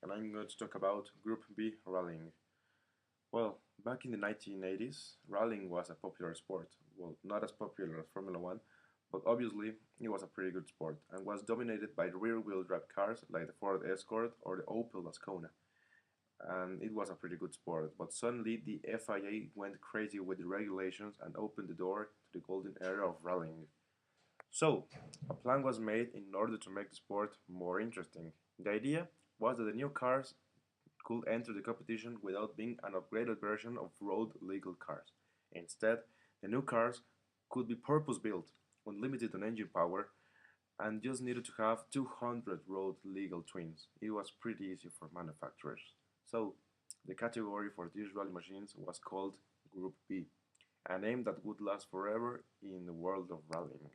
and I'm going to talk about Group B rallying. Well, back in the 1980s, rallying was a popular sport. Well, not as popular as Formula One, but obviously it was a pretty good sport and was dominated by rear-wheel drive cars like the Ford Escort or the Opel Ascona. And it was a pretty good sport, but suddenly the FIA went crazy with the regulations and opened the door to the golden era of rallying. So, a plan was made in order to make the sport more interesting. The idea was that the new cars could enter the competition without being an upgraded version of road legal cars. Instead, the new cars could be purpose built, unlimited on engine power, and just needed to have 200 road legal twins. It was pretty easy for manufacturers. So, the category for these rally machines was called Group B, a name that would last forever in the world of rallying.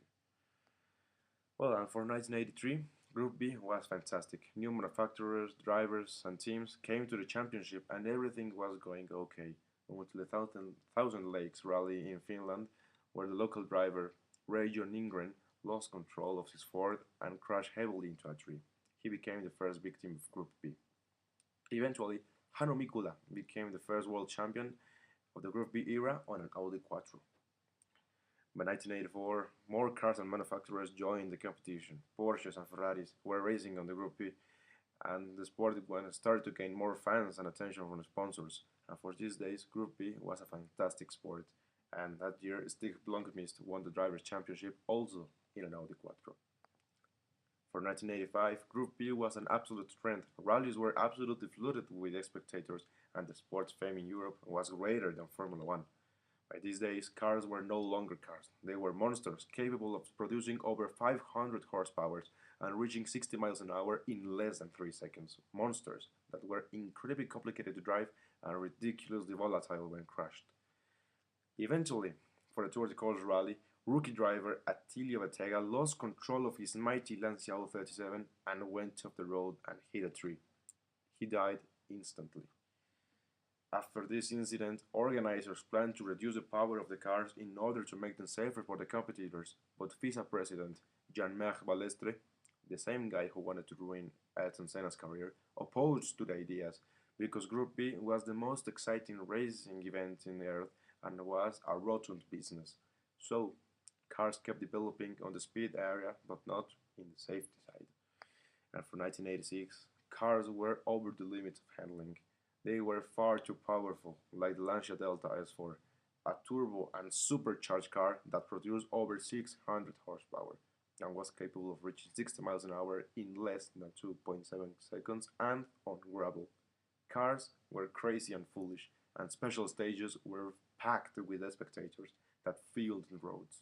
Well, and for 1983, Group B was fantastic. New manufacturers, drivers, and teams came to the championship, and everything was going okay. Until the Thousand Lakes Rally in Finland, where the local driver, Reijo Ningren, lost control of his Ford and crashed heavily into a tree. He became the first victim of Group B. Eventually, Hannu Mikula became the first world champion of the Group B era on an Audi Quattro. By 1984, more cars and manufacturers joined the competition. Porsches and Ferraris were racing on the Group B, and the sport started to gain more fans and attention from the sponsors. And for these days, Group B was a fantastic sport. And that year, Stig Blomqvist won the Drivers' Championship also in an Audi Quattro. For 1985, Group B was an absolute trend. Rallies were absolutely flooded with spectators, and the sport's fame in Europe was greater than Formula One. By these days, cars were no longer cars. They were monsters capable of producing over 500 horsepower and reaching 60 miles an hour in less than 3 seconds. Monsters that were incredibly complicated to drive and ridiculously volatile when crashed. Eventually, for the Tour de Corse rally, rookie driver Attilio Bettega lost control of his mighty Lancia 037 and went off the road and hit a tree. He died instantly. After this incident, organizers planned to reduce the power of the cars in order to make them safer for the competitors, but FISA president Jean-Marc Balestre, the same guy who wanted to ruin Ayrton Senna's career, opposed to the ideas because Group B was the most exciting racing event in the Earth and was a rotten business. So, cars kept developing on the speed area but not in the safety side. And for 1986, cars were over the limit of handling. They were far too powerful, like the Lancia Delta S4, a turbo and supercharged car that produced over 600 horsepower and was capable of reaching 60 miles an hour in less than 2.7 seconds and on gravel. Cars were crazy and foolish, and special stages were packed with spectators that filled the roads.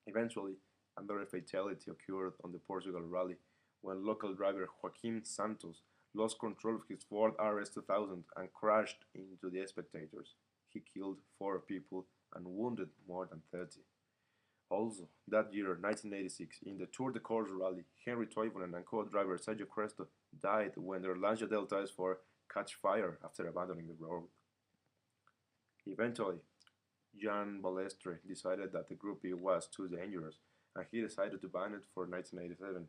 Eventually, another fatality occurred on the Portugal rally when local driver Joaquim Santos lost control of his Ford RS 2000 and crashed into the spectators. He killed 4 people and wounded more than 30. Also, that year, 1986, in the Tour de Corse rally, Henry Toivonen and co-driver Sergio Cresto died when their Lancia Delta S4 catch fire after abandoning the road. Eventually, Jean Balestre decided that the Group B was too dangerous, and he decided to ban it for 1987.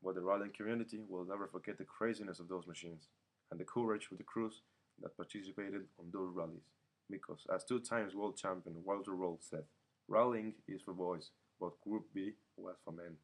But the rallying community will never forget the craziness of those machines and the courage of the crews that participated on those rallies. Because, as 2 times world champion Walter Roll said, rallying is for boys, but Group B was for men.